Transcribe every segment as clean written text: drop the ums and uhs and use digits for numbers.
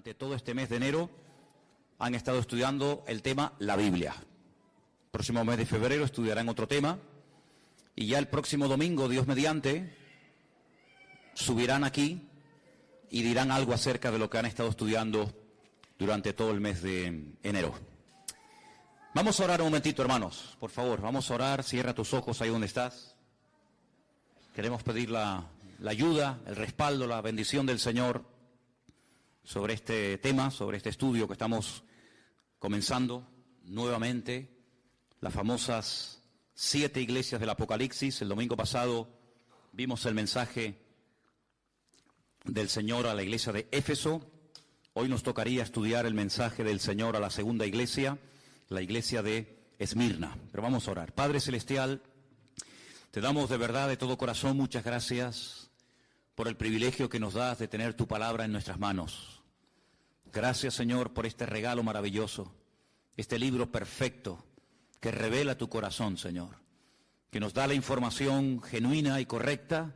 durante todo este mes de enero han estado estudiando el tema la Biblia. El próximo mes de febrero estudiarán otro tema y ya el próximo domingo, Dios mediante, subirán aquí y dirán algo acerca de lo que han estado estudiando durante todo el mes de enero. Vamos a orar un momentito, hermanos, por favor, vamos a orar. Cierra tus ojos ahí donde estás. Queremos pedir la ayuda, el respaldo, la bendición del Señor sobre este tema, sobre este estudio que estamos comenzando nuevamente, las famosas 7 iglesias del Apocalipsis. El domingo pasado vimos el mensaje del Señor a la iglesia de Éfeso. Hoy nos tocaría estudiar el mensaje del Señor a la segunda iglesia, la iglesia de Esmirna. Pero vamos a orar. Padre Celestial, te damos de verdad, de todo corazón, muchas gracias por el privilegio que nos das de tener tu palabra en nuestras manos. Gracias, Señor, por este regalo maravilloso, este libro perfecto que revela tu corazón, Señor, que nos da la información genuina y correcta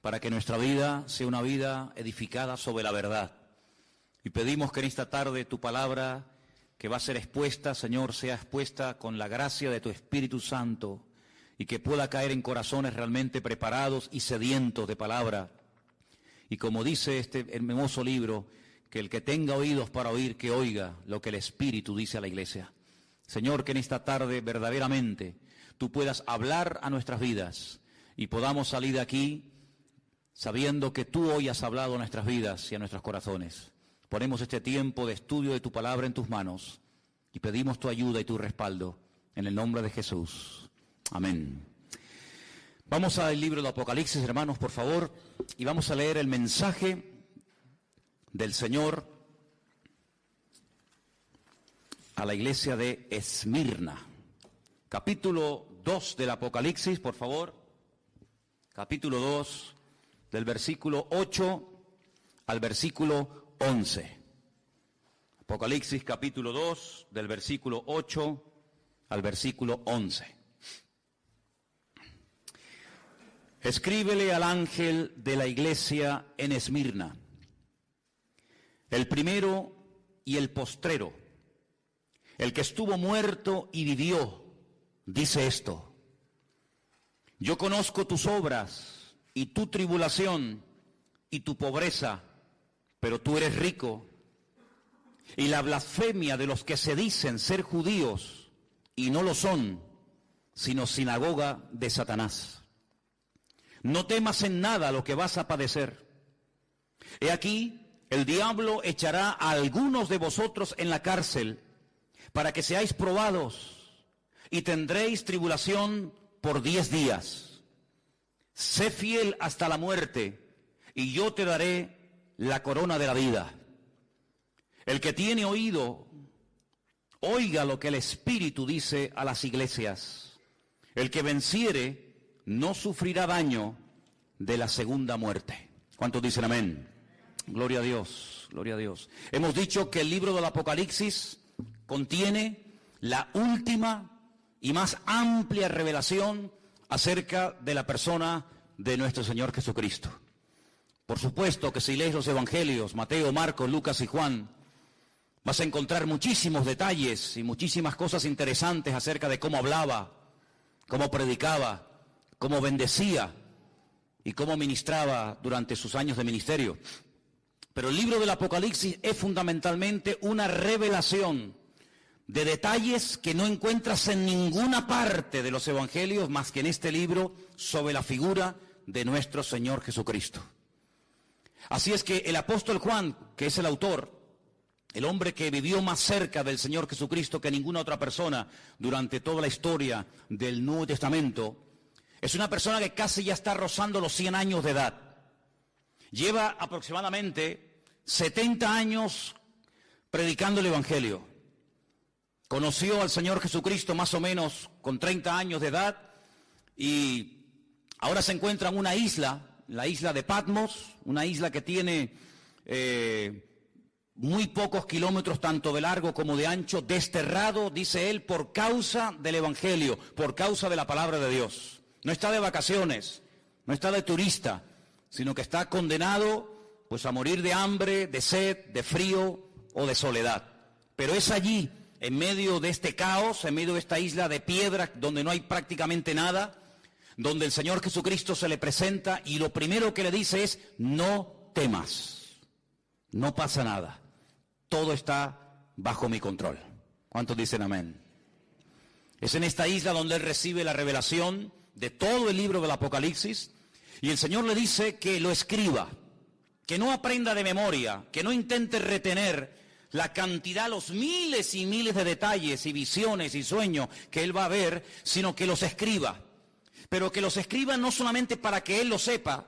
para que nuestra vida sea una vida edificada sobre la verdad. Y pedimos que en esta tarde tu palabra que va a ser expuesta, Señor, sea expuesta con la gracia de tu Espíritu Santo y que pueda caer en corazones realmente preparados y sedientos de palabra. Y como dice este hermoso libro, que el que tenga oídos para oír, que oiga lo que el Espíritu dice a la iglesia. Señor, que en esta tarde verdaderamente tú puedas hablar a nuestras vidas y podamos salir de aquí sabiendo que tú hoy has hablado a nuestras vidas y a nuestros corazones. Ponemos este tiempo de estudio de tu palabra en tus manos y pedimos tu ayuda y tu respaldo en el nombre de Jesús. Amén. Vamos al libro del Apocalipsis, hermanos, por favor, y vamos a leer el mensaje del Señor a la iglesia de Esmirna. Capítulo 2 del Apocalipsis, por favor. Capítulo 2, del versículo 8 al versículo 11. Apocalipsis capítulo 2, del versículo 8 al versículo 11. Escríbele al ángel de la iglesia en Esmirna, el primero y el postrero, el que estuvo muerto y vivió, dice esto: yo conozco tus obras y tu tribulación y tu pobreza, pero tú eres rico, y la blasfemia de los que se dicen ser judíos y no lo son, sino sinagoga de Satanás. No temas en nada lo que vas a padecer. He aquí, el diablo echará a algunos de vosotros en la cárcel para que seáis probados y tendréis tribulación por 10 días. Sé fiel hasta la muerte y yo te daré la corona de la vida. El que tiene oído, oiga lo que el Espíritu dice a las iglesias. El que venciere no sufrirá daño de la segunda muerte. ¿Cuántos dicen amén? Gloria a Dios, gloria a Dios. Hemos dicho que el libro del Apocalipsis contiene la última y más amplia revelación acerca de la persona de nuestro Señor Jesucristo. Por supuesto que si lees los evangelios, Mateo, Marcos, Lucas y Juan, vas a encontrar muchísimos detalles y muchísimas cosas interesantes acerca de cómo hablaba, cómo predicaba, cómo bendecía y cómo ministraba durante sus años de ministerio. Pero el libro del Apocalipsis es fundamentalmente una revelación de detalles que no encuentras en ninguna parte de los evangelios más que en este libro sobre la figura de nuestro Señor Jesucristo. Así es que el apóstol Juan, que es el autor, el hombre que vivió más cerca del Señor Jesucristo que ninguna otra persona durante toda la historia del Nuevo Testamento, es una persona que casi ya está rozando los 100 años de edad. Lleva aproximadamente 70 años predicando el Evangelio. Conoció al Señor Jesucristo más o menos con 30 años de edad y ahora se encuentra en una isla, la isla de Patmos, una isla que tiene muy pocos kilómetros tanto de largo como de ancho, desterrado, dice él, por causa del Evangelio, por causa de la palabra de Dios. No está de vacaciones, no está de turista, sino que está condenado pues a morir de hambre, de sed, de frío o de soledad. Pero es allí, en medio de este caos, en medio de esta isla de piedra donde no hay prácticamente nada, donde el Señor Jesucristo se le presenta y lo primero que le dice es: no temas, no pasa nada, todo está bajo mi control. ¿Cuántos dicen amén? Es en esta isla donde él recibe la revelación de todo el libro del Apocalipsis, y el Señor le dice que lo escriba, que no aprenda de memoria, que no intente retener la cantidad, los miles y miles de detalles y visiones y sueños que él va a ver, sino que los escriba. Pero que los escriba no solamente para que él lo sepa,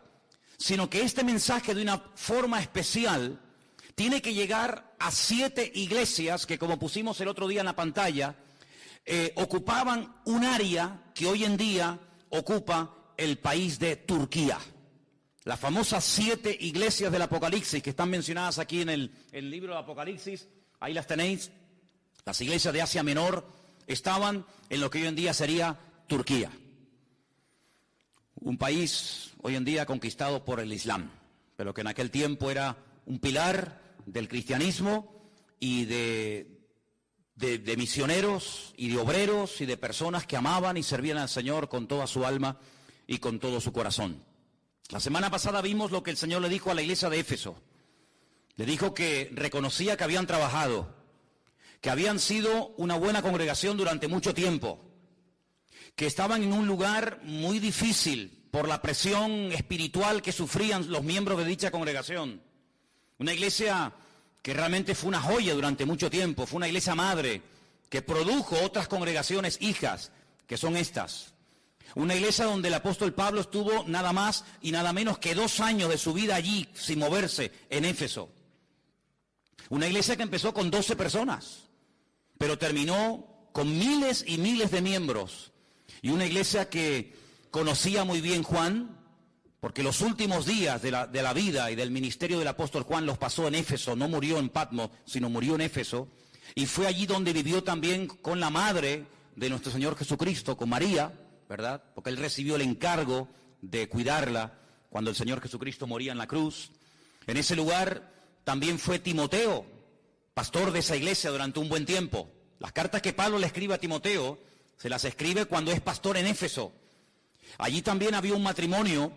sino que este mensaje de una forma especial tiene que llegar a 7 iglesias que, como pusimos el otro día en la pantalla, ocupaban un área que hoy en día ocupa el país de Turquía. Las famosas 7 iglesias del Apocalipsis que están mencionadas aquí en el libro del Apocalipsis, ahí las tenéis. Las iglesias de Asia Menor estaban en lo que hoy en día sería Turquía. Un país hoy en día conquistado por el Islam, pero que en aquel tiempo era un pilar del cristianismo y de misioneros y de obreros y de personas que amaban y servían al Señor con toda su alma y con todo su corazón. La semana pasada vimos lo que el Señor le dijo a la iglesia de Éfeso. Le dijo que reconocía que habían trabajado, que habían sido una buena congregación durante mucho tiempo, que estaban en un lugar muy difícil por la presión espiritual que sufrían los miembros de dicha congregación. Una iglesia que realmente fue una joya durante mucho tiempo, fue una iglesia madre que produjo otras congregaciones hijas, que son estas. Una iglesia donde el apóstol Pablo estuvo nada más y nada menos que 2 años de su vida allí, sin moverse, en Éfeso. Una iglesia que empezó con 12 personas, pero terminó con miles y miles de miembros. Y una iglesia que conocía muy bien Juan, porque los últimos días de la vida y del ministerio del apóstol Juan los pasó en Éfeso. No murió en Patmos, sino murió en Éfeso. Y fue allí donde vivió también con la madre de nuestro Señor Jesucristo, con María, ¿verdad? Porque él recibió el encargo de cuidarla cuando el Señor Jesucristo moría en la cruz. En ese lugar también fue Timoteo, pastor de esa iglesia durante un buen tiempo. Las cartas que Pablo le escribe a Timoteo, se las escribe cuando es pastor en Éfeso. Allí también había un matrimonio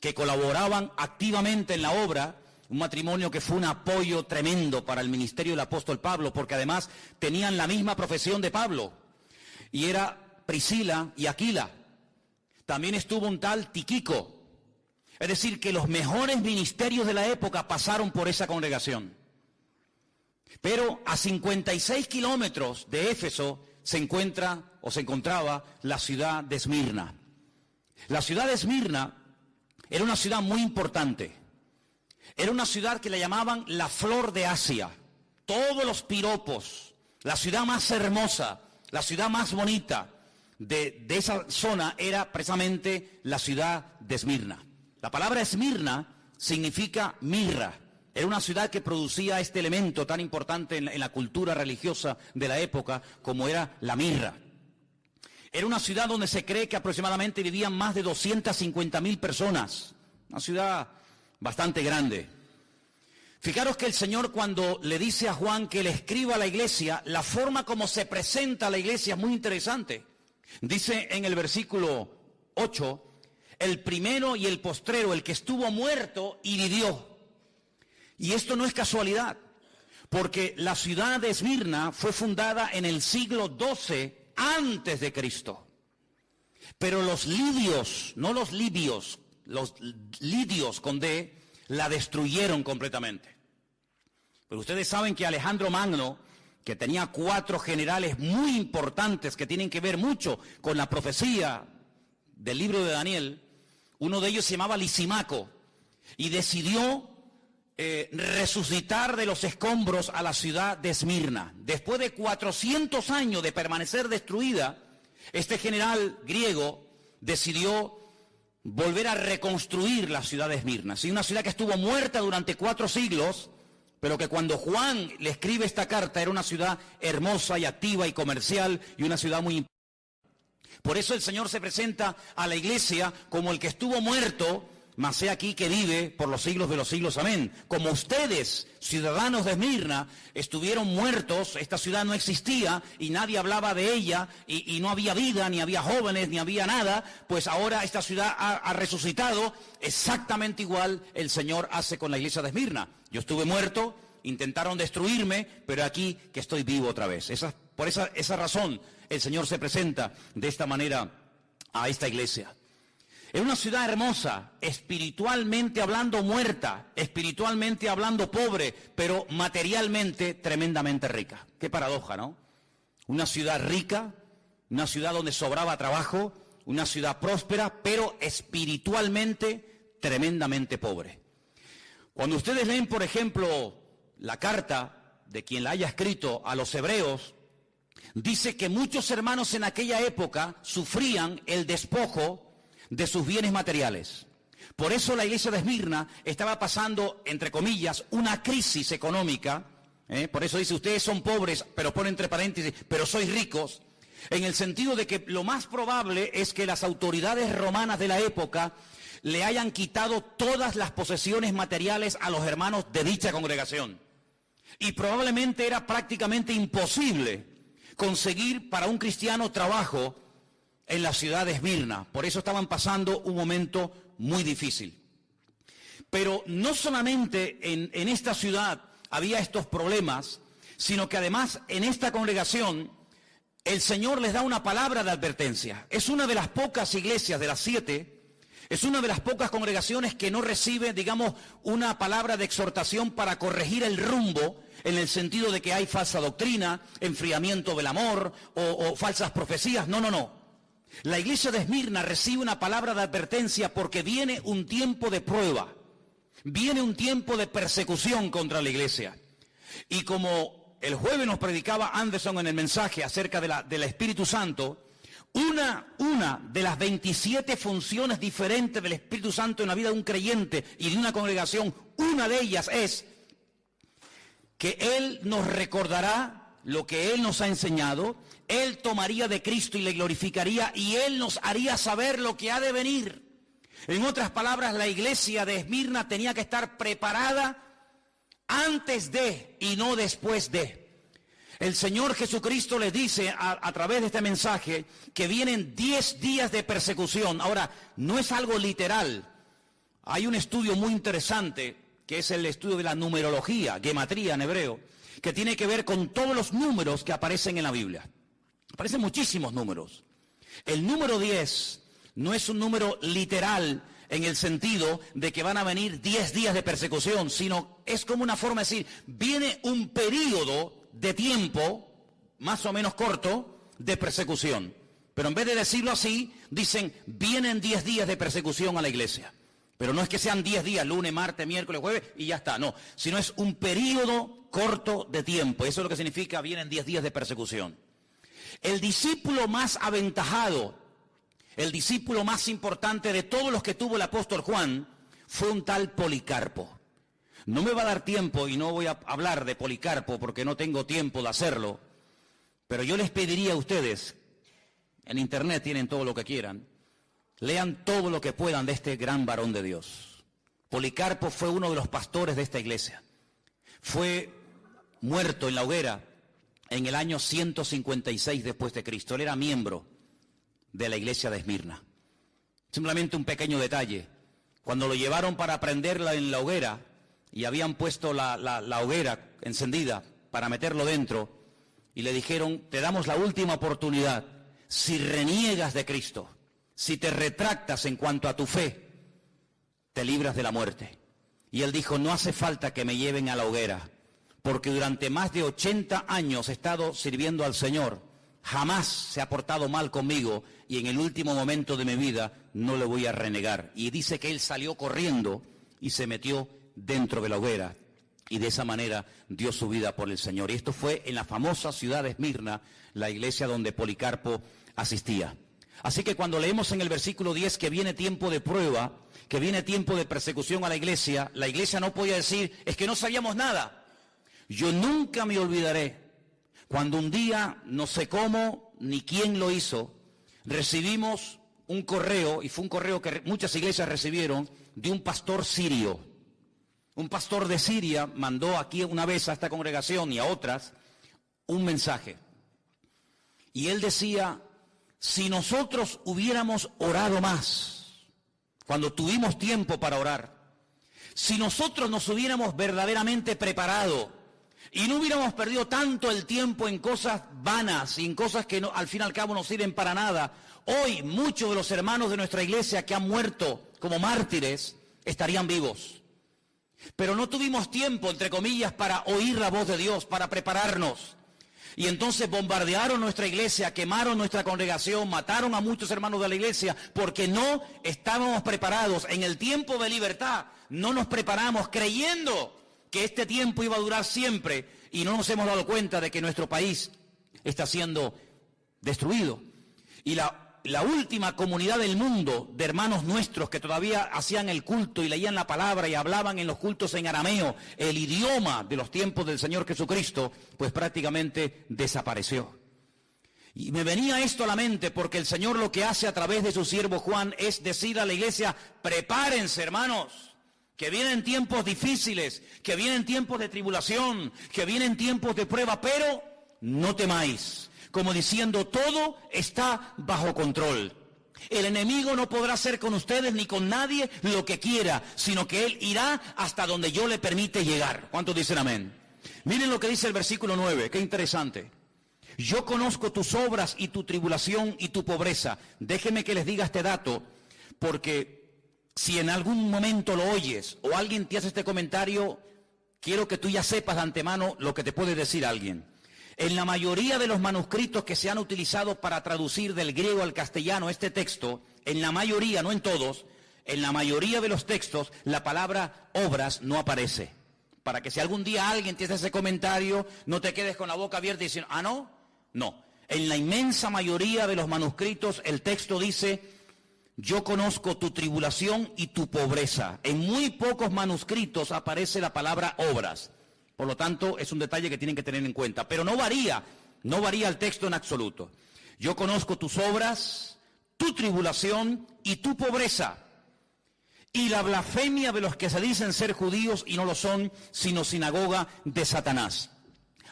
que colaboraban activamente en la obra, un matrimonio que fue un apoyo tremendo para el ministerio del apóstol Pablo, porque además tenían la misma profesión de Pablo, y era Priscila y Aquila. También estuvo un tal Tíquico. Es decir, que los mejores ministerios de la época pasaron por esa congregación. Pero a 56 kilómetros de Éfeso se encontraba la ciudad de Esmirna. La ciudad de Esmirna era una ciudad muy importante. Era una ciudad que le llamaban la flor de Asia. Todos los piropos, la ciudad más hermosa, la ciudad más bonita de esa zona era precisamente la ciudad de Esmirna. La palabra Esmirna significa mirra. Era una ciudad que producía este elemento tan importante en la cultura religiosa de la época como era la mirra. Era una ciudad donde se cree que aproximadamente vivían más de 250.000 personas. Una ciudad bastante grande. Fijaros que el Señor, cuando le dice a Juan que le escriba a la iglesia, la forma como se presenta a la iglesia es muy interesante. Dice en el versículo 8, el primero y el postrero, el que estuvo muerto y vivió. Y esto no es casualidad, porque la ciudad de Esmirna fue fundada en el siglo XII antes de Cristo. Pero los lidios, no los libios, los lidios con D, la destruyeron completamente. Pero ustedes saben que Alejandro Magno, que tenía 4 generales muy importantes que tienen que ver mucho con la profecía del libro de Daniel, uno de ellos se llamaba Lisímaco, y decidió resucitar de los escombros a la ciudad de Esmirna. Después de 400 años de permanecer destruida, este general griego decidió volver a reconstruir la ciudad de Esmirna. Sí, una ciudad que estuvo muerta durante 4 siglos, pero que cuando Juan le escribe esta carta era una ciudad hermosa y activa y comercial y una ciudad muy importante. Por eso el Señor se presenta a la iglesia como el que estuvo muerto, mas he aquí que vive por los siglos de los siglos, amén. Como ustedes, ciudadanos de Esmirna, estuvieron muertos, esta ciudad no existía y nadie hablaba de ella y no había vida, ni había jóvenes, ni había nada, pues ahora esta ciudad ha resucitado. Exactamente igual el Señor hace con la iglesia de Esmirna. Yo estuve muerto, intentaron destruirme, pero aquí que estoy vivo otra vez. Por esa razón el Señor se presenta de esta manera a esta iglesia. Es una ciudad hermosa, espiritualmente hablando muerta, espiritualmente hablando pobre, pero materialmente tremendamente rica. Qué paradoja, ¿no? Una ciudad rica, una ciudad donde sobraba trabajo, una ciudad próspera, pero espiritualmente tremendamente pobre. Cuando ustedes leen, por ejemplo, la carta de quien la haya escrito a los hebreos, dice que muchos hermanos en aquella época sufrían el despojo de sus bienes materiales. Por eso la iglesia de Esmirna estaba pasando, entre comillas, una crisis económica. Por eso dice, ustedes son pobres, pero pone entre paréntesis, pero sois ricos, en el sentido de que lo más probable es que las autoridades romanas de la época le hayan quitado todas las posesiones materiales a los hermanos de dicha congregación. Y probablemente era prácticamente imposible conseguir para un cristiano trabajo en la ciudad de Esmirna. Por eso estaban pasando un momento muy difícil. Pero no solamente en esta ciudad había estos problemas, sino que además en esta congregación el Señor les da una palabra de advertencia. Es una de las pocas iglesias de las 7, es una de las pocas congregaciones que no recibe, digamos, una palabra de exhortación para corregir el rumbo, en el sentido de que hay falsa doctrina, enfriamiento del amor o falsas profecías. No. La iglesia de Esmirna recibe una palabra de advertencia porque viene un tiempo de prueba, viene un tiempo de persecución contra la iglesia. Y como el jueves nos predicaba Anderson en el mensaje acerca del Espíritu Santo, una de las 27 funciones diferentes del Espíritu Santo en la vida de un creyente y de una congregación, una de ellas es que Él nos recordará lo que Él nos ha enseñado, Él tomaría de Cristo y le glorificaría, y Él nos haría saber lo que ha de venir. En otras palabras, la iglesia de Esmirna tenía que estar preparada antes de y no después de. El Señor Jesucristo les dice a través de este mensaje que vienen 10 días de persecución. Ahora, no es algo literal. Hay un estudio muy interesante, que es el estudio de la numerología, gematría en hebreo, que tiene que ver con todos los números que aparecen en la Biblia. Aparecen muchísimos números. El número 10 no es un número literal en el sentido de que van a venir 10 días de persecución, sino es como una forma de decir, viene un periodo de tiempo, más o menos corto, de persecución. Pero en vez de decirlo así, dicen, vienen 10 días de persecución a la iglesia. Pero no es que sean 10 días, lunes, martes, miércoles, jueves, y ya está, no. Sino es un periodo corto de tiempo. Eso es lo que significa, vienen 10 días de persecución. El discípulo más aventajado, el discípulo más importante de todos los que tuvo el apóstol Juan, fue un tal Policarpo. No me va a dar tiempo y no voy a hablar de Policarpo porque no tengo tiempo de hacerlo, pero yo les pediría a ustedes, en internet tienen todo lo que quieran, lean todo lo que puedan de este gran varón de Dios. Policarpo fue uno de los pastores de esta iglesia. Fue muerto en la hoguera en el año 156 después de Cristo. Él era miembro de la iglesia de Esmirna. Simplemente un pequeño detalle. Cuando lo llevaron para prenderla en la hoguera y habían puesto la hoguera encendida para meterlo dentro y le dijeron, te damos la última oportunidad. Si reniegas de Cristo, si te retractas en cuanto a tu fe, te libras de la muerte. Y él dijo, no hace falta que me lleven a la hoguera, porque durante más de 80 años he estado sirviendo al Señor, jamás se ha portado mal conmigo y en el último momento de mi vida no le voy a renegar. Y dice que él salió corriendo y se metió dentro de la hoguera y de esa manera dio su vida por el Señor. Y esto fue en la famosa ciudad de Esmirna, la iglesia donde Policarpo asistía. Así que cuando leemos en el versículo 10 que viene tiempo de prueba, que viene tiempo de persecución a la iglesia no podía decir, es que no sabíamos nada. Yo nunca me olvidaré cuando un día, no sé cómo ni quién lo hizo, recibimos un correo, y fue un correo que muchas iglesias recibieron, de un pastor sirio. Un pastor de Siria mandó aquí una vez a esta congregación y a otras un mensaje. Y él decía, si nosotros hubiéramos orado más, cuando tuvimos tiempo para orar, si nosotros nos hubiéramos verdaderamente preparado y no hubiéramos perdido tanto el tiempo en cosas vanas y en cosas que no, al fin y al cabo no sirven para nada, hoy muchos de los hermanos de nuestra iglesia que han muerto como mártires estarían vivos. Pero no tuvimos tiempo, entre comillas, para oír la voz de Dios, para prepararnos. Y entonces bombardearon nuestra iglesia, quemaron nuestra congregación, mataron a muchos hermanos de la iglesia, porque no estábamos preparados. En el tiempo de libertad no nos preparamos creyendo que este tiempo iba a durar siempre, y no nos hemos dado cuenta de que nuestro país está siendo destruido. Y la última comunidad del mundo de hermanos nuestros que todavía hacían el culto y leían la palabra y hablaban en los cultos en arameo, el idioma de los tiempos del Señor Jesucristo, pues prácticamente desapareció. Y me venía esto a la mente porque el Señor lo que hace a través de su siervo Juan es decir a la iglesia, prepárense hermanos, que vienen tiempos difíciles, que vienen tiempos de tribulación, que vienen tiempos de prueba, pero no temáis. Como diciendo, todo está bajo control. El enemigo no podrá hacer con ustedes ni con nadie lo que quiera, sino que él irá hasta donde yo le permite llegar. ¿Cuántos dicen amén? Miren lo que dice el versículo 9, qué interesante. Yo conozco tus obras y tu tribulación y tu pobreza. Déjenme que les diga este dato, porque si en algún momento lo oyes o alguien te hace este comentario, quiero que tú ya sepas de antemano lo que te puede decir alguien. En la mayoría de los manuscritos que se han utilizado para traducir del griego al castellano este texto, en la mayoría, no en todos, en la mayoría de los textos, la palabra obras no aparece. Para que si algún día alguien te hace ese comentario, no te quedes con la boca abierta y diciendo, ¿ah, no? No. En la inmensa mayoría de los manuscritos, el texto dice, yo conozco tu tribulación y tu pobreza. En muy pocos manuscritos aparece la palabra obras. Por lo tanto, es un detalle que tienen que tener en cuenta. Pero no varía el texto en absoluto. Yo conozco tus obras, tu tribulación y tu pobreza, y la blasfemia de los que se dicen ser judíos y no lo son, sino sinagoga de Satanás.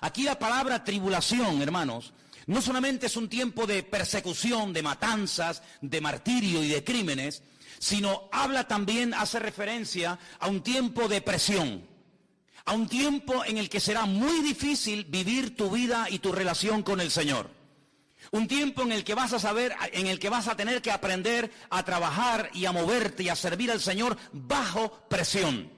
Aquí la palabra tribulación, hermanos, no solamente es un tiempo de persecución, de matanzas, de martirio y de crímenes, sino habla también, hace referencia a un tiempo de presión. A un tiempo en el que será muy difícil vivir tu vida y tu relación con el Señor. Un tiempo en el que vas a tener que aprender a trabajar y a moverte y a servir al Señor bajo presión.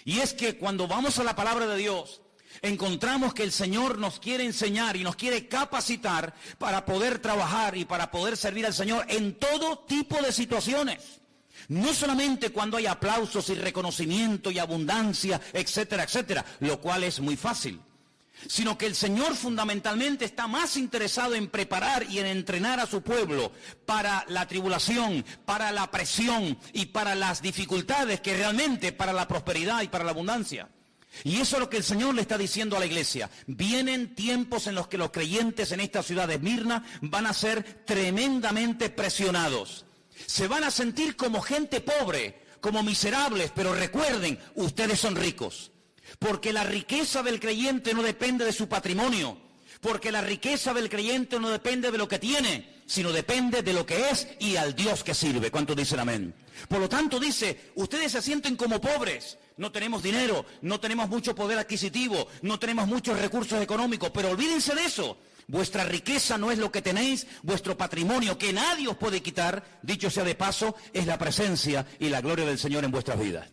Y es que cuando vamos a la palabra de Dios, encontramos que el Señor nos quiere enseñar y nos quiere capacitar para poder trabajar y para poder servir al Señor en todo tipo de situaciones. No solamente cuando hay aplausos y reconocimiento y abundancia, etcétera, etcétera, lo cual es muy fácil, sino que el Señor fundamentalmente está más interesado en preparar y en entrenar a su pueblo para la tribulación, para la presión y para las dificultades que realmente para la prosperidad y para la abundancia. Y eso es lo que el Señor le está diciendo a la iglesia. Vienen tiempos en los que los creyentes en esta ciudad de Esmirna van a ser tremendamente presionados. Se van a sentir como gente pobre, como miserables, pero recuerden, ustedes son ricos. Porque la riqueza del creyente no depende de su patrimonio. Porque la riqueza del creyente no depende de lo que tiene, sino depende de lo que es y al Dios que sirve. ¿Cuántos dicen amén? Por lo tanto dice, ustedes se sienten como pobres. No tenemos dinero, no tenemos mucho poder adquisitivo, no tenemos muchos recursos económicos, pero olvídense de eso. Vuestra riqueza no es lo que tenéis, vuestro patrimonio, que nadie os puede quitar, dicho sea de paso, es la presencia y la gloria del Señor en vuestras vidas.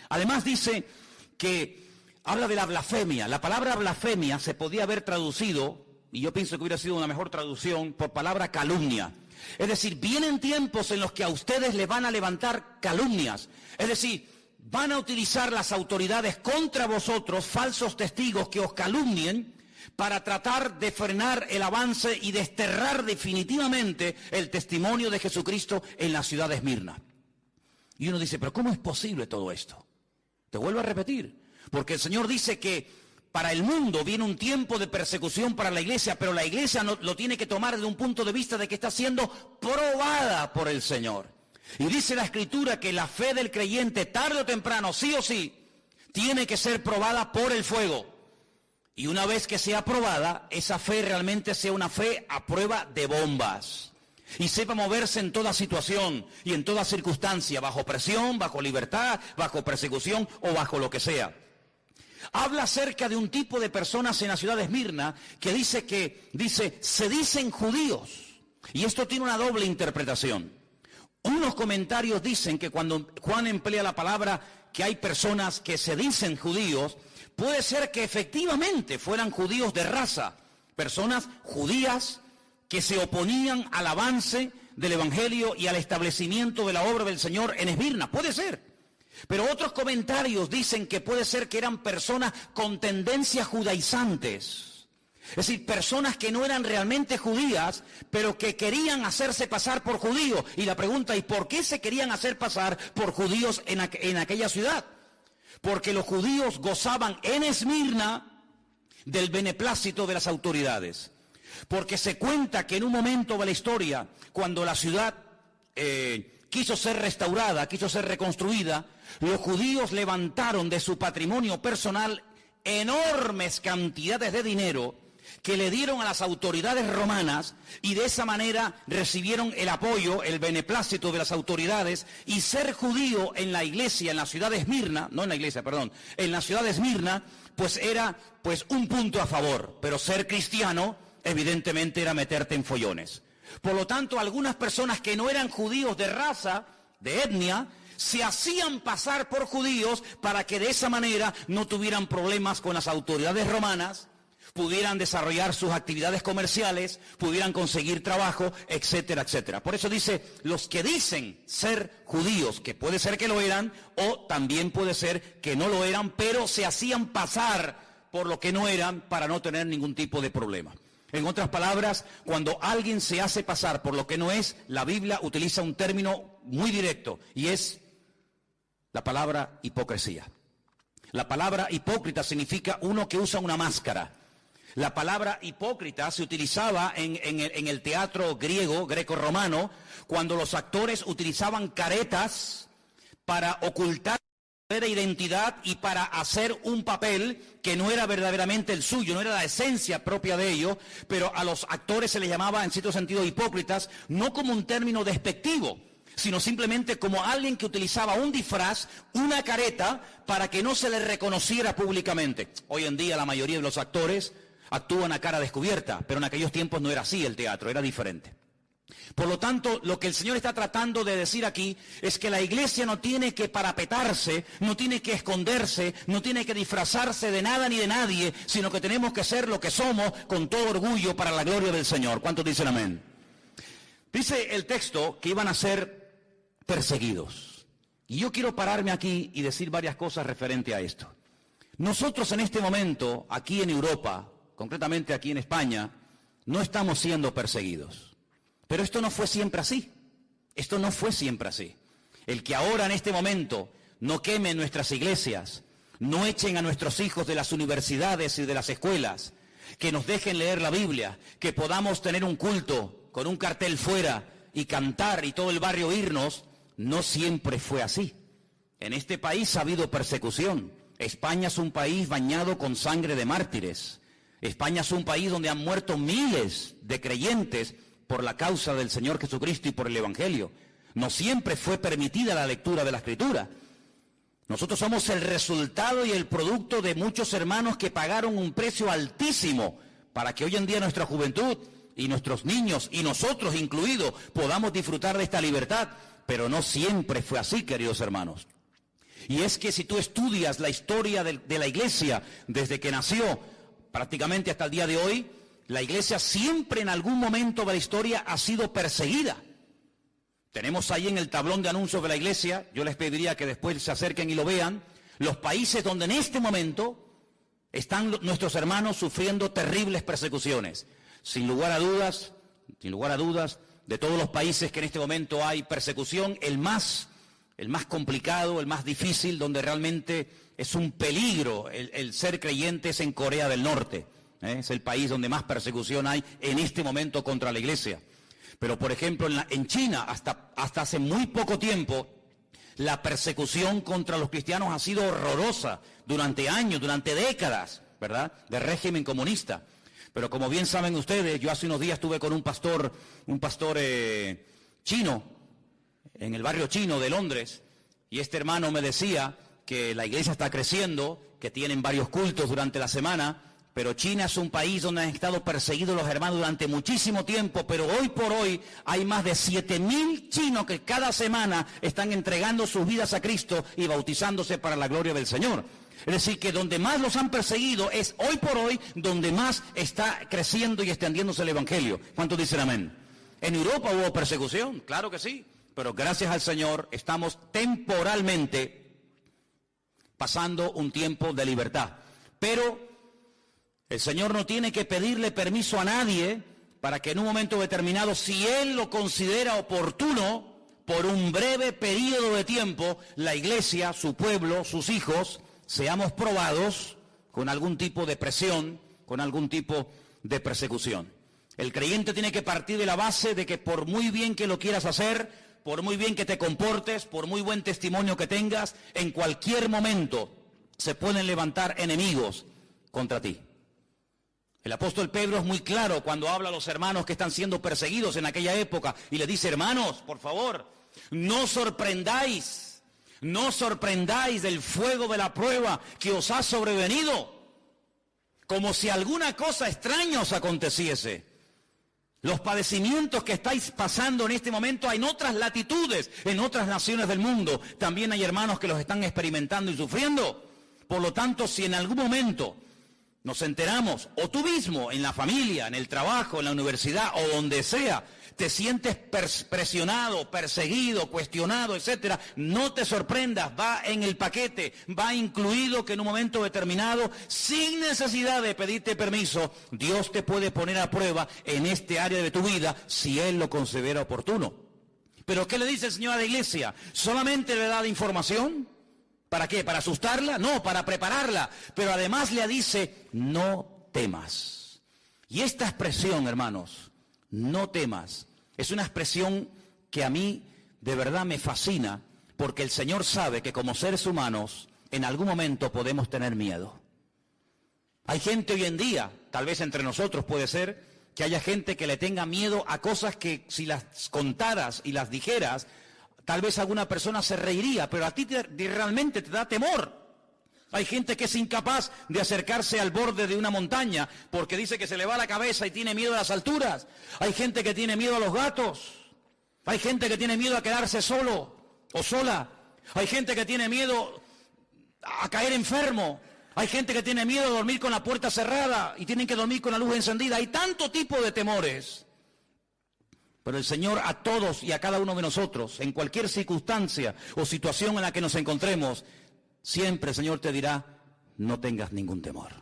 Además dice que habla de la blasfemia. La palabra blasfemia se podía haber traducido, y yo pienso que hubiera sido una mejor traducción, por palabra calumnia. Es decir, vienen tiempos en los que a ustedes les van a levantar calumnias. Es decir, van a utilizar las autoridades contra vosotros, falsos testigos que os calumnien, para tratar de frenar el avance y desterrar definitivamente el testimonio de Jesucristo en la ciudad de Esmirna. Y uno dice, pero ¿cómo es posible todo esto? Te vuelvo a repetir, porque el Señor dice que Para el mundo viene un tiempo de persecución para la iglesia, pero la iglesia lo tiene que tomar desde un punto de vista de que está siendo probada por el Señor. Y dice la Escritura que la fe del creyente, tarde o temprano, sí o sí, tiene que ser probada por el fuego. Y una vez que sea probada, esa fe realmente sea una fe a prueba de bombas. Y sepa moverse en toda situación y en toda circunstancia, bajo presión, bajo libertad, bajo persecución o bajo lo que sea. Habla acerca de un tipo de personas en la ciudad de Esmirna que dice, se dicen judíos. Y esto tiene una doble interpretación. Unos comentarios dicen que cuando Juan emplea la palabra que hay personas que se dicen judíos, puede ser que efectivamente fueran judíos de raza, personas judías que se oponían al avance del Evangelio y al establecimiento de la obra del Señor en Esmirna. Puede ser. Pero otros comentarios dicen que puede ser que eran personas con tendencias judaizantes. Es decir, personas que no eran realmente judías, pero que querían hacerse pasar por judíos. Y la pregunta es, ¿por qué se querían hacer pasar por judíos en aquella ciudad? Porque los judíos gozaban en Esmirna del beneplácito de las autoridades. Porque se cuenta que en un momento de la historia, cuando la ciudad quiso ser restaurada, quiso ser reconstruida, los judíos levantaron de su patrimonio personal enormes cantidades de dinero que le dieron a las autoridades romanas y de esa manera recibieron el apoyo, el beneplácito de las autoridades, y ser judío en la iglesia, en la ciudad de Esmirna, no en la iglesia, perdón, en la ciudad de Esmirna, pues era un punto a favor, pero ser cristiano evidentemente era meterte en follones. Por lo tanto, algunas personas que no eran judíos de raza, de etnia, se hacían pasar por judíos para que de esa manera no tuvieran problemas con las autoridades romanas, pudieran desarrollar sus actividades comerciales, pudieran conseguir trabajo, etcétera, etcétera. Por eso dice, los que dicen ser judíos, que puede ser que lo eran, o también puede ser que no lo eran, pero se hacían pasar por lo que no eran para no tener ningún tipo de problema. En otras palabras, cuando alguien se hace pasar por lo que no es, la Biblia utiliza un término muy directo, y es la palabra hipocresía. La palabra hipócrita significa uno que usa una máscara. La palabra hipócrita se utilizaba en el teatro griego, greco-romano, cuando los actores utilizaban caretas para ocultar su identidad y para hacer un papel que no era verdaderamente el suyo, no era la esencia propia de ellos, pero a los actores se les llamaba en cierto sentido hipócritas, no como un término despectivo, sino simplemente como alguien que utilizaba un disfraz, una careta, para que no se le reconociera públicamente. Hoy en día la mayoría de los actores actúan a cara descubierta, pero en aquellos tiempos no era así el teatro, era diferente. Por lo tanto, lo que el Señor está tratando de decir aquí es que la iglesia no tiene que parapetarse, no tiene que esconderse, no tiene que disfrazarse de nada ni de nadie, sino que tenemos que ser lo que somos con todo orgullo para la gloria del Señor. ¿Cuántos dicen amén? Dice el texto que iban a ser perseguidos. Y yo quiero pararme aquí y decir varias cosas referente a esto. Nosotros en este momento, aquí en Europa, concretamente aquí en España, no estamos siendo perseguidos. Pero esto no fue siempre así. Esto no fue siempre así. El que ahora en este momento no quemen nuestras iglesias, no echen a nuestros hijos de las universidades y de las escuelas, que nos dejen leer la Biblia, que podamos tener un culto con un cartel fuera y cantar y todo el barrio irnos, no siempre fue así. En este país ha habido persecución. España es un país bañado con sangre de mártires. España es un país donde han muerto miles de creyentes por la causa del Señor Jesucristo y por el Evangelio. No siempre fue permitida la lectura de la Escritura. Nosotros somos el resultado y el producto de muchos hermanos que pagaron un precio altísimo para que hoy en día nuestra juventud y nuestros niños, y nosotros incluidos, podamos disfrutar de esta libertad. Pero no siempre fue así, queridos hermanos. Y es que si tú estudias la historia de la iglesia desde que nació prácticamente hasta el día de hoy, la iglesia siempre en algún momento de la historia ha sido perseguida. Tenemos ahí en el tablón de anuncios de la iglesia, yo les pediría que después se acerquen y lo vean, los países donde en este momento están nuestros hermanos sufriendo terribles persecuciones. Sin lugar a dudas, de todos los países que en este momento hay persecución, el más el más complicado, el más difícil, donde realmente es un peligro el ser creyente, es en Corea del Norte. Es el país donde más persecución hay en este momento contra la iglesia. Pero, por ejemplo, en China, hasta hace muy poco tiempo, la persecución contra los cristianos ha sido horrorosa durante años, durante décadas, ¿verdad?, del régimen comunista. Pero como bien saben ustedes, yo hace unos días estuve con un pastor chino, en el barrio chino de Londres, y este hermano me decía que la iglesia está creciendo, que tienen varios cultos durante la semana, pero China es un país donde han estado perseguidos los hermanos durante muchísimo tiempo, pero hoy por hoy hay más de 7,000 chinos que cada semana están entregando sus vidas a Cristo y bautizándose para la gloria del Señor. Es decir, que donde más los han perseguido es hoy por hoy donde más está creciendo y extendiéndose el Evangelio. ¿Cuántos dicen amén? ¿En Europa hubo persecución? Claro que sí, pero gracias al Señor estamos temporalmente pasando un tiempo de libertad. Pero el Señor no tiene que pedirle permiso a nadie para que en un momento determinado, si Él lo considera oportuno, por un breve periodo de tiempo, la iglesia, su pueblo, sus hijos, seamos probados con algún tipo de presión, con algún tipo de persecución. El creyente tiene que partir de la base de que por muy bien que lo quieras hacer, por muy bien que te comportes, por muy buen testimonio que tengas, en cualquier momento se pueden levantar enemigos contra ti. El apóstol Pedro es muy claro cuando habla a los hermanos que están siendo perseguidos en aquella época y le dice: hermanos, por favor, no sorprendáis del fuego de la prueba que os ha sobrevenido, como si alguna cosa extraña os aconteciese. Los padecimientos que estáis pasando en este momento hay en otras latitudes, en otras naciones del mundo. También hay hermanos que los están experimentando y sufriendo. Por lo tanto, si en algún momento nos enteramos, o tú mismo, en la familia, en el trabajo, en la universidad, o donde sea, te sientes presionado, perseguido, cuestionado, etcétera, no te sorprendas, va en el paquete, va incluido que en un momento determinado, sin necesidad de pedirte permiso, Dios te puede poner a prueba en este área de tu vida si Él lo considera oportuno. ¿Pero qué le dice el Señor a la iglesia? ¿Solamente le da información? ¿Para qué? ¿Para asustarla? No, para prepararla. Pero además le dice: no temas. Y esta expresión, hermanos, no temas, es una expresión que a mí de verdad me fascina, porque el Señor sabe que como seres humanos en algún momento podemos tener miedo. Hay gente hoy en día, tal vez entre nosotros puede ser, que haya gente que le tenga miedo a cosas que si las contaras y las dijeras, tal vez alguna persona se reiría, pero a ti realmente te da temor. Hay gente que es incapaz de acercarse al borde de una montaña porque dice que se le va la cabeza y tiene miedo a las alturas. Hay gente que tiene miedo a los gatos. Hay gente que tiene miedo a quedarse solo o sola. Hay gente que tiene miedo a caer enfermo. Hay gente que tiene miedo a dormir con la puerta cerrada y tienen que dormir con la luz encendida. Hay tanto tipo de temores. Pero el Señor a todos y a cada uno de nosotros, en cualquier circunstancia o situación en la que nos encontremos, siempre el Señor te dirá: no tengas ningún temor,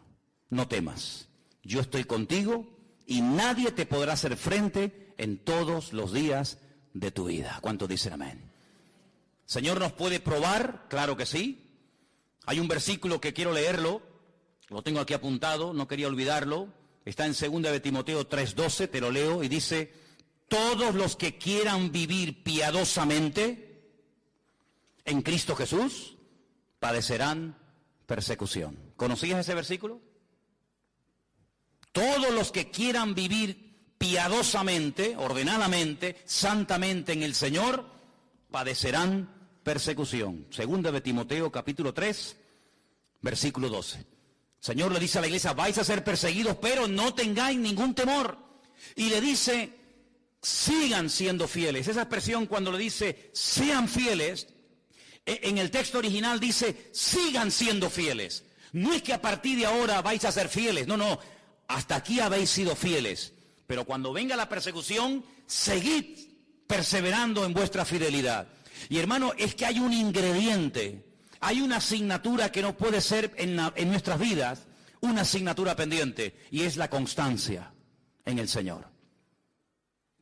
no temas. Yo estoy contigo y nadie te podrá hacer frente en todos los días de tu vida. ¿Cuántos dicen amén? ¿Señor nos puede probar? Claro que sí. Hay un versículo que quiero leerlo, lo tengo aquí apuntado, no quería olvidarlo. Está en 2 de Timoteo 3:12, te lo leo y dice: todos los que quieran vivir piadosamente en Cristo Jesús padecerán persecución. ¿Conocías ese versículo? Todos los que quieran vivir piadosamente, ordenadamente, santamente en el Señor, padecerán persecución. 2 de Timoteo capítulo 3, versículo 12. El Señor le dice a la iglesia: vais a ser perseguidos, pero no tengáis ningún temor. Y le dice: sigan siendo fieles. Esa expresión, cuando le dice sean fieles, en el texto original dice sigan siendo fieles. No es que a partir de ahora vais a ser fieles, no, hasta aquí habéis sido fieles, pero cuando venga la persecución, seguid perseverando en vuestra fidelidad. Y hermano, es que hay un ingrediente, hay una asignatura que no puede ser en nuestras vidas, una asignatura pendiente, y es la constancia en el Señor.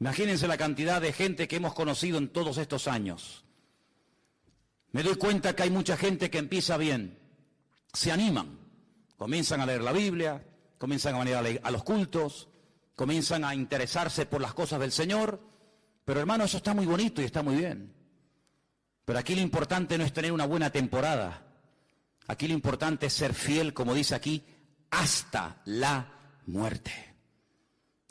Imagínense la cantidad de gente que hemos conocido en todos estos años, me doy cuenta que hay mucha gente que empieza bien, se animan, comienzan a leer la Biblia, comienzan a venir a los cultos, comienzan a interesarse por las cosas del Señor, pero hermano, eso está muy bonito y está muy bien. Pero aquí lo importante no es tener una buena temporada, aquí lo importante es ser fiel, como dice aquí, hasta la muerte.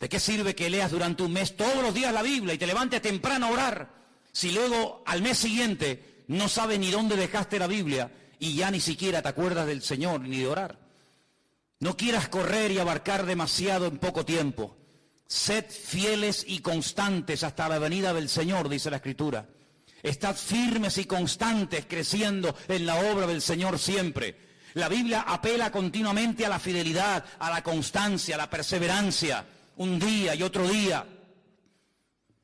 ¿De qué sirve que leas durante un mes todos los días la Biblia y te levantes temprano a orar, si luego al mes siguiente no sabes ni dónde dejaste la Biblia y ya ni siquiera te acuerdas del Señor ni de orar? No quieras correr y abarcar demasiado en poco tiempo. Sed fieles y constantes hasta la venida del Señor, dice la Escritura. Estad firmes y constantes creciendo en la obra del Señor siempre. La Biblia apela continuamente a la fidelidad, a la constancia, a la perseverancia, un día y otro día,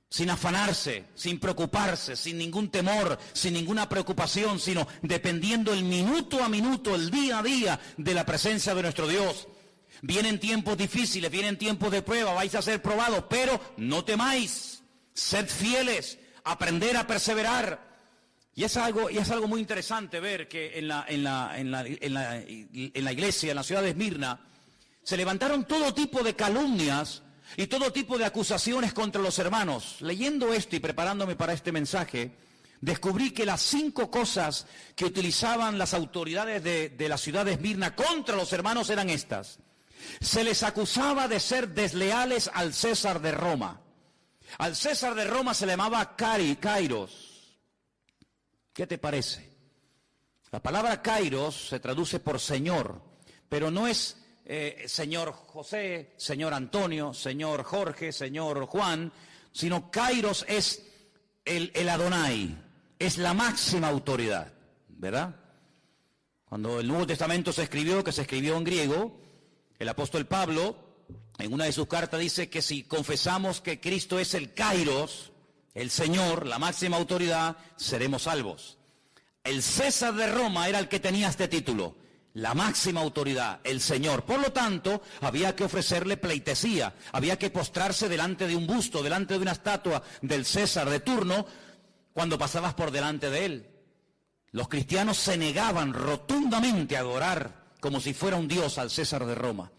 sin afanarse, sin preocuparse, sin ningún temor, sin ninguna preocupación, sino dependiendo el minuto a minuto, el día a día de la presencia de nuestro Dios. Vienen tiempos difíciles, vienen tiempos de prueba, vais a ser probados, pero no temáis, sed fieles, aprender a perseverar. Y es algo muy interesante ver que en la iglesia, en la ciudad de Esmirna, se levantaron todo tipo de calumnias y todo tipo de acusaciones contra los hermanos. Leyendo esto y preparándome para este mensaje, descubrí que las 5 cosas que utilizaban las autoridades de la ciudad de Esmirna contra los hermanos eran estas. Se les acusaba de ser desleales al César de Roma. Al César de Roma se le llamaba Kairos. ¿Qué te parece? La palabra Kairos se traduce por señor, pero no es señor José, señor Antonio, señor Jorge, señor Juan, sino Kairos es el Adonai, es la máxima autoridad, ¿verdad? Cuando el Nuevo Testamento se escribió, que se escribió en griego, el apóstol Pablo, en una de sus cartas dice que si confesamos que Cristo es el Kairos, el Señor, la máxima autoridad, seremos salvos. El César de Roma era el que tenía este título, la máxima autoridad, el Señor. Por lo tanto, había que ofrecerle pleitesía, había que postrarse delante de un busto, delante de una estatua del César de turno, cuando pasabas por delante de él. Los cristianos se negaban rotundamente a adorar como si fuera un dios al César de Roma.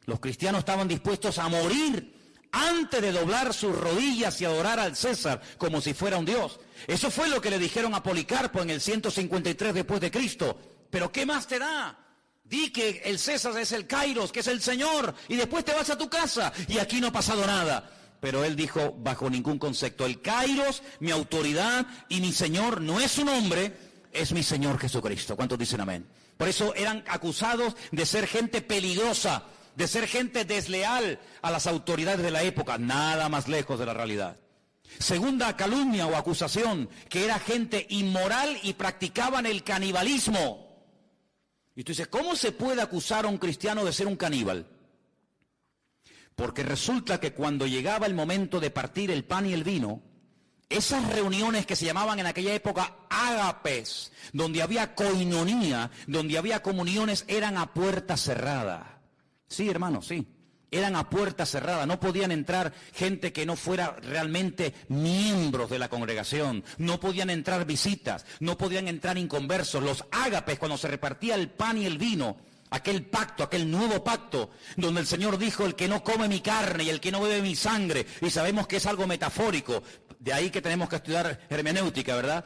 Los cristianos estaban dispuestos a morir antes de doblar sus rodillas y adorar al César como si fuera un dios. Eso fue lo que le dijeron a Policarpo en el 153 después de Cristo. ¿Pero qué más te da? Di que el César es el Kairos, que es el Señor, y después te vas a tu casa y aquí no ha pasado nada. Pero él dijo, bajo ningún concepto, el Kairos, mi autoridad y mi Señor no es un hombre, es mi Señor Jesucristo. ¿Cuántos dicen amén? Por eso eran acusados de ser gente peligrosa, de ser gente desleal a las autoridades de la época, nada más lejos de la realidad. Segunda calumnia o acusación, que era gente inmoral y practicaban el canibalismo. Y tú dices, ¿cómo se puede acusar a un cristiano de ser un caníbal? Porque resulta que cuando llegaba el momento de partir el pan y el vino, esas reuniones que se llamaban en aquella época ágapes, donde había coinonía, donde había comuniones, eran a puerta cerrada. Sí, hermano, sí. Eran a puerta cerrada, no podían entrar gente que no fuera realmente miembros de la congregación, no podían entrar visitas, no podían entrar inconversos. Los ágapes, cuando se repartía el pan y el vino, aquel pacto, aquel nuevo pacto, donde el Señor dijo, el que no come mi carne y el que no bebe mi sangre, y sabemos que es algo metafórico, de ahí que tenemos que estudiar hermenéutica, ¿verdad?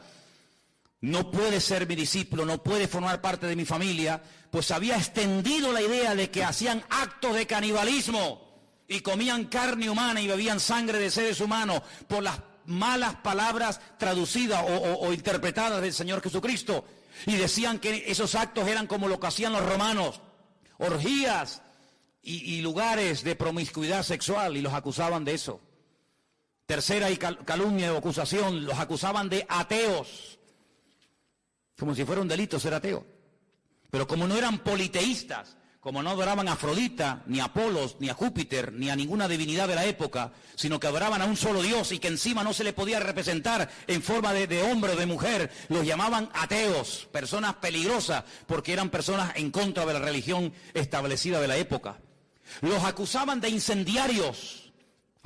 No puede ser mi discípulo, no puede formar parte de mi familia, pues había extendido la idea de que hacían actos de canibalismo y comían carne humana y bebían sangre de seres humanos por las malas palabras traducidas o interpretadas del Señor Jesucristo. Y decían que esos actos eran como lo que hacían los romanos, orgías y lugares de promiscuidad sexual, y los acusaban de eso. Tercera calumnia o acusación, los acusaban de ateos, como si fuera un delito ser ateo. Pero como no eran politeístas, como no adoraban a Afrodita, ni a Apolos, ni a Júpiter, ni a ninguna divinidad de la época, sino que adoraban a un solo Dios y que encima no se le podía representar en forma de hombre o de mujer, los llamaban ateos, personas peligrosas, porque eran personas en contra de la religión establecida de la época. Los acusaban de incendiarios.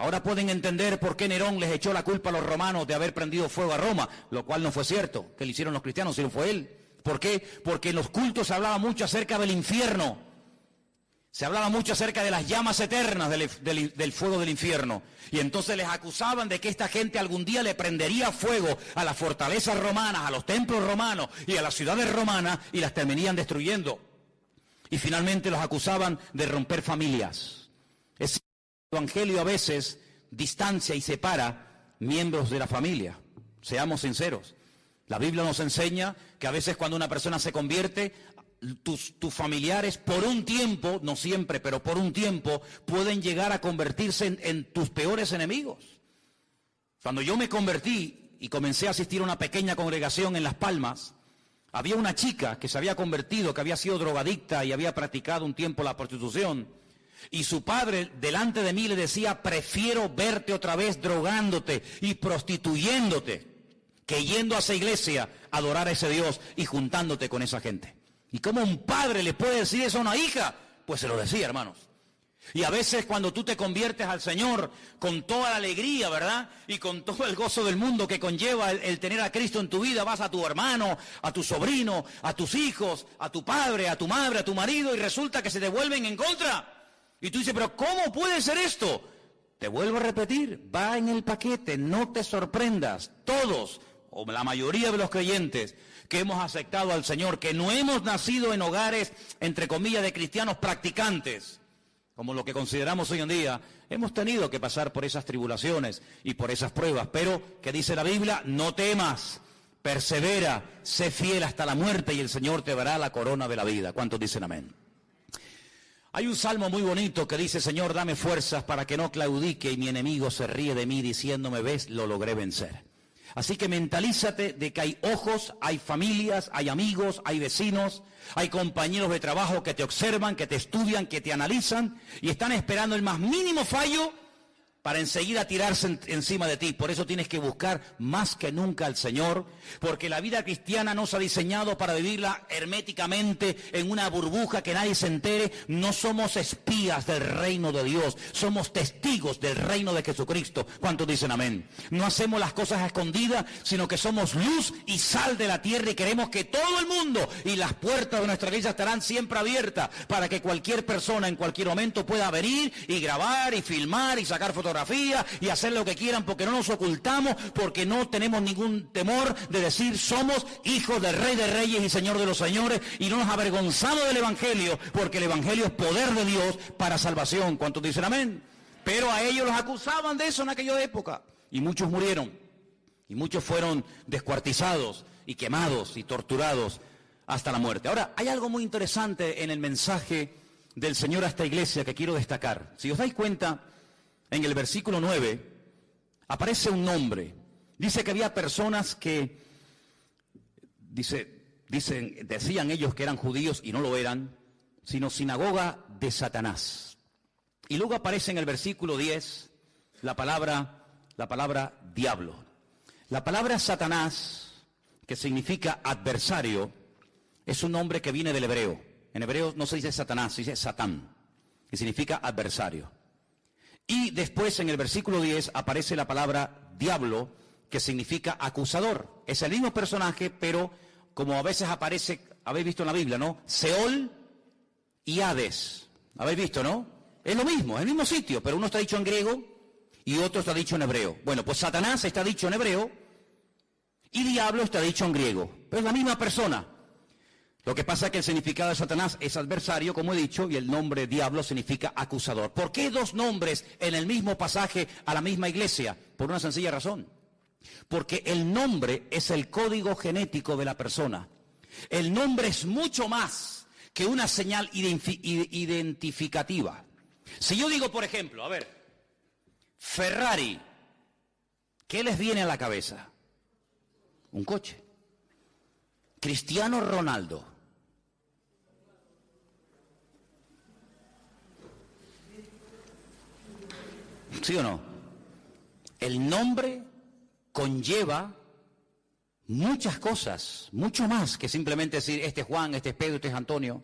Ahora pueden entender por qué Nerón les echó la culpa a los romanos de haber prendido fuego a Roma, lo cual no fue cierto, que lo hicieron los cristianos, sino fue él. ¿Por qué? Porque en los cultos se hablaba mucho acerca del infierno. Se hablaba mucho acerca de las llamas eternas del fuego del infierno. Y entonces les acusaban de que esta gente algún día le prendería fuego a las fortalezas romanas, a los templos romanos y a las ciudades romanas y las terminarían destruyendo. Y finalmente los acusaban de romper familias. Es decir, el Evangelio a veces distancia y separa miembros de la familia. Seamos sinceros. La Biblia nos enseña que a veces cuando una persona se convierte, tus familiares por un tiempo, no siempre, pero por un tiempo, pueden llegar a convertirse en tus peores enemigos. Cuando yo me convertí y comencé a asistir a una pequeña congregación en Las Palmas, había una chica que se había convertido, que había sido drogadicta y había practicado un tiempo la prostitución. Y su padre delante de mí le decía: prefiero verte otra vez drogándote y prostituyéndote que yendo a esa iglesia a adorar a ese Dios y juntándote con esa gente. ¿Y cómo un padre le puede decir eso a una hija? Pues se lo decía, hermanos. Y a veces cuando tú te conviertes al Señor con toda la alegría, ¿verdad? Y con todo el gozo del mundo que conlleva el tener a Cristo en tu vida, vas a tu hermano, a tu sobrino, a tus hijos, a tu padre, a tu madre, a tu marido, y resulta que se te vuelven en contra. Y tú dices: pero ¿cómo puede ser esto? Te vuelvo a repetir, va en el paquete, no te sorprendas. Todos, o la mayoría de los creyentes que hemos aceptado al Señor, que no hemos nacido en hogares, entre comillas, de cristianos practicantes, como lo que consideramos hoy en día, hemos tenido que pasar por esas tribulaciones y por esas pruebas. Pero, ¿qué dice la Biblia? No temas, persevera, sé fiel hasta la muerte y el Señor te dará la corona de la vida. ¿Cuántos dicen amén? Hay un salmo muy bonito que dice: Señor, dame fuerzas para que no claudique y mi enemigo se ríe de mí diciéndome: ves, lo logré vencer. Así que mentalízate de que hay ojos, hay familias, hay amigos, hay vecinos, hay compañeros de trabajo que te observan, que te estudian, que te analizan y están esperando el más mínimo fallo para enseguida tirarse encima de ti. Por eso tienes que buscar más que nunca al Señor, porque la vida cristiana no se ha diseñado para vivirla herméticamente en una burbuja que nadie se entere. No somos espías del reino de Dios, somos testigos del reino de Jesucristo. ¿Cuántos dicen amén? No hacemos las cosas a escondidas, sino que somos luz y sal de la tierra y queremos que todo el mundo y las puertas de nuestra iglesia estarán siempre abiertas para que cualquier persona en cualquier momento pueda venir y grabar y filmar y sacar fotografías y hacer lo que quieran, porque no nos ocultamos, porque no tenemos ningún temor de decir: somos hijos del Rey de Reyes y Señor de los Señores, y no nos avergonzamos del Evangelio, porque el Evangelio es poder de Dios para salvación. ¿Cuántos dicen amén? Pero a ellos los acusaban de eso en aquella época, y muchos murieron, y muchos fueron descuartizados y quemados y torturados hasta la muerte. Ahora, hay algo muy interesante en el mensaje del Señor a esta iglesia que quiero destacar. Si os dais cuenta, en el versículo 9 aparece un nombre. Dice que había personas que, decían ellos que eran judíos y no lo eran, sino sinagoga de Satanás. Y luego aparece en el versículo 10 la palabra diablo. La palabra Satanás, que significa adversario, es un nombre que viene del hebreo. En hebreo no se dice Satanás, se dice Satán, que significa adversario. Y después en el versículo 10 aparece la palabra diablo, que significa acusador. Es el mismo personaje, pero como a veces aparece, habéis visto en la Biblia, ¿no? Seol y Hades. ¿Habéis visto, no? Es lo mismo, es el mismo sitio, pero uno está dicho en griego y otro está dicho en hebreo. Bueno, pues Satanás está dicho en hebreo y diablo está dicho en griego. Pero es la misma persona. Lo que pasa es que el significado de Satanás es adversario, como he dicho, y el nombre diablo significa acusador. ¿Por qué dos nombres en el mismo pasaje a la misma iglesia? Por una sencilla razón. Porque el nombre es el código genético de la persona. El nombre es mucho más que una señal identificativa. Si yo digo, por ejemplo, a ver, Ferrari, ¿qué les viene a la cabeza? Un coche. Cristiano Ronaldo. ¿Sí o no? El nombre conlleva muchas cosas, mucho más que simplemente decir este es Juan, este es Pedro, este es Antonio.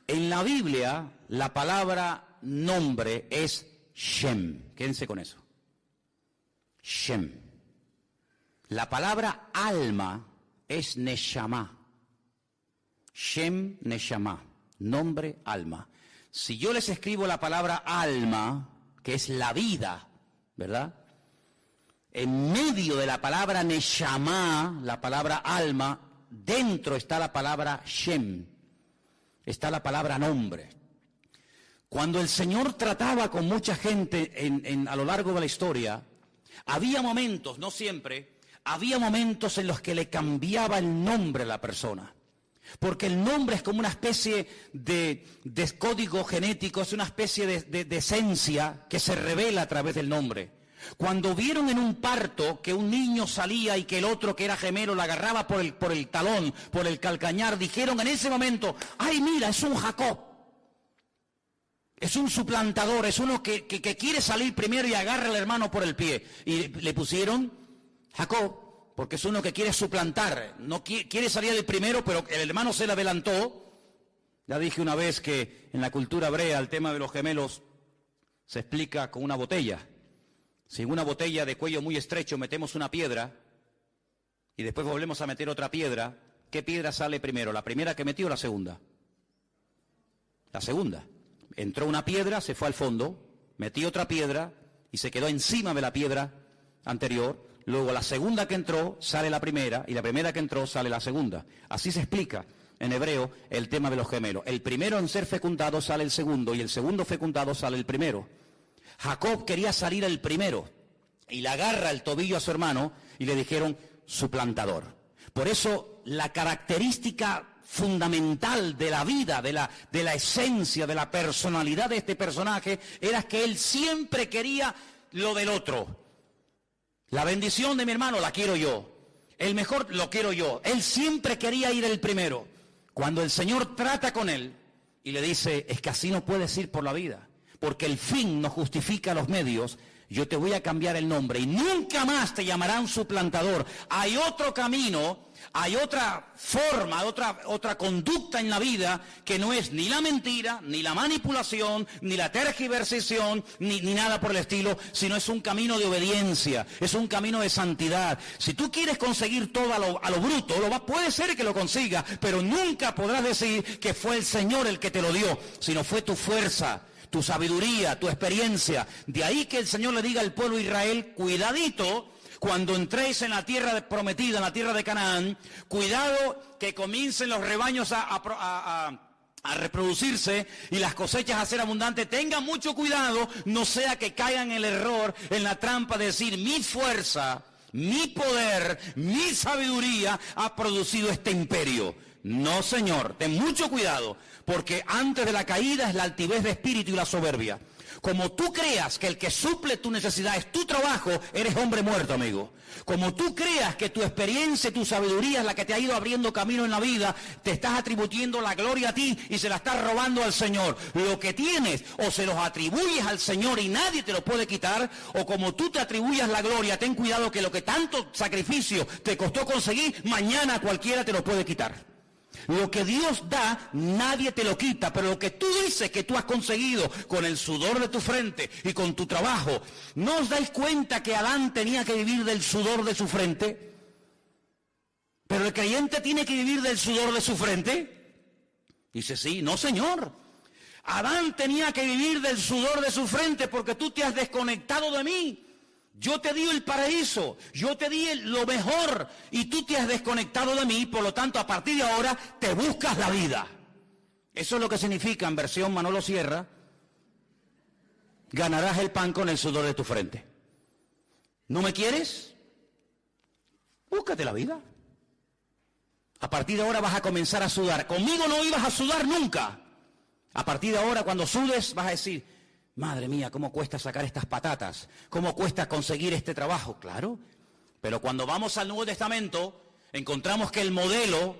En la Biblia, la palabra nombre es Shem. Quédense con eso. Shem. La palabra alma es Neshama. Shem, Neshama. Nombre, alma. Si yo les escribo la palabra alma, que es la vida, ¿verdad? En medio de la palabra Neshama, la palabra alma, dentro está la palabra Shem. Está la palabra nombre. Cuando el Señor trataba con mucha gente a lo largo de la historia, había momentos, no siempre, había momentos en los que le cambiaba el nombre a la persona. Porque el nombre es como una especie de código genético, es una especie de esencia que se revela a través del nombre. Cuando vieron en un parto que un niño salía y que el otro, que era gemelo, la agarraba por el talón, por el calcañar, dijeron en ese momento, ¡ay, mira, es un Jacob! Es un suplantador, es uno que quiere salir primero y agarra al hermano por el pie. Y le pusieron Jacob. Porque es uno que quiere suplantar, no quiere salir el primero, pero el hermano se le adelantó. Ya dije una vez que en la cultura hebrea el tema de los gemelos se explica con una botella. Si en una botella de cuello muy estrecho metemos una piedra y después volvemos a meter otra piedra, ¿qué piedra sale primero? ¿La primera que metió o la segunda? La segunda. Entró una piedra, se fue al fondo, metí otra piedra y se quedó encima de la piedra anterior. Luego la segunda que entró sale la primera y la primera que entró sale la segunda. Así se explica en hebreo el tema de los gemelos. El primero en ser fecundado sale el segundo y el segundo fecundado sale el primero. Jacob quería salir el primero y le agarra el tobillo a su hermano y le dijeron suplantador. Por eso la característica fundamental de la vida, de la esencia, de la personalidad de este personaje era que él siempre quería lo del otro. La bendición de mi hermano la quiero yo. El mejor lo quiero yo. Él siempre quería ir el primero. Cuando el Señor trata con él y le dice, es que así no puedes ir por la vida, porque el fin no justifica los medios, yo te voy a cambiar el nombre y nunca más te llamarán suplantador. Hay otro camino, hay otra forma, otra conducta en la vida que no es ni la mentira, ni la manipulación, ni la tergiversación, ni nada por el estilo, sino es un camino de obediencia, es un camino de santidad. Si tú quieres conseguir todo a lo bruto, puede ser que lo consigas, pero nunca podrás decir que fue el Señor el que te lo dio, sino fue tu fuerza, tu sabiduría, tu experiencia. De ahí que el Señor le diga al pueblo de Israel, cuidadito, cuando entréis en la tierra prometida, en la tierra de Canaán, cuidado que comiencen los rebaños a reproducirse y las cosechas a ser abundantes. Tengan mucho cuidado, no sea que caigan en el error, en la trampa de decir, mi fuerza, mi poder, mi sabiduría ha producido este imperio. No, Señor, ten mucho cuidado, porque antes de la caída es la altivez de espíritu y la soberbia. Como tú creas que el que suple tu necesidad es tu trabajo, eres hombre muerto, amigo. Como tú creas que tu experiencia y tu sabiduría es la que te ha ido abriendo camino en la vida, te estás atribuyendo la gloria a ti y se la estás robando al Señor. Lo que tienes, o se los atribuyes al Señor y nadie te lo puede quitar, o como tú te atribuyas la gloria, ten cuidado que lo que tanto sacrificio te costó conseguir, mañana cualquiera te lo puede quitar. Lo que Dios da, nadie te lo quita, pero lo que tú dices que tú has conseguido con el sudor de tu frente y con tu trabajo, ¿no os dais cuenta que Adán tenía que vivir del sudor de su frente? ¿Pero el creyente tiene que vivir del sudor de su frente? Dice, sí, no, Señor. Adán tenía que vivir del sudor de su frente porque tú te has desconectado de mí. Yo te di el paraíso, yo te di lo mejor y tú te has desconectado de mí, por lo tanto a partir de ahora te buscas la vida. Eso es lo que significa en versión Manolo Sierra, ganarás el pan con el sudor de tu frente. ¿No me quieres? Búscate la vida. A partir de ahora vas a comenzar a sudar. Conmigo no ibas a sudar nunca. A partir de ahora cuando sudes vas a decir, madre mía, ¿cómo cuesta sacar estas patatas? ¿Cómo cuesta conseguir este trabajo? Claro, pero cuando vamos al Nuevo Testamento, encontramos que el modelo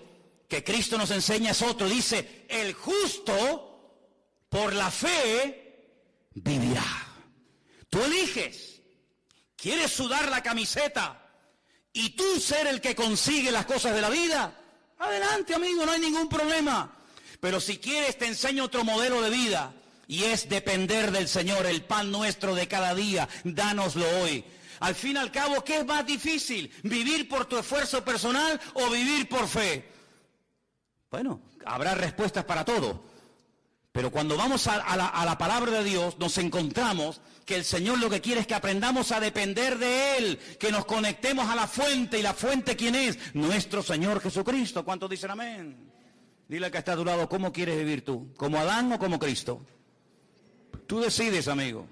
que Cristo nos enseña es otro. Dice, el justo por la fe vivirá. Tú eliges. ¿Quieres sudar la camiseta y tú ser el que consigue las cosas de la vida? Adelante, amigo, no hay ningún problema. Pero si quieres te enseño otro modelo de vida. Y es depender del Señor. El pan nuestro de cada día, dánoslo hoy. Al fin y al cabo, ¿qué es más difícil? ¿Vivir por tu esfuerzo personal o vivir por fe? Bueno, habrá respuestas para todo. Pero cuando vamos a la palabra de Dios, nos encontramos que el Señor lo que quiere es que aprendamos a depender de Él, que nos conectemos a la fuente. ¿Y la fuente quién es? Nuestro Señor Jesucristo. ¿Cuántos dicen amén? Dile al que está a tu lado, ¿cómo quieres vivir tú? ¿Como Adán o como Cristo? Tú decides, amigo.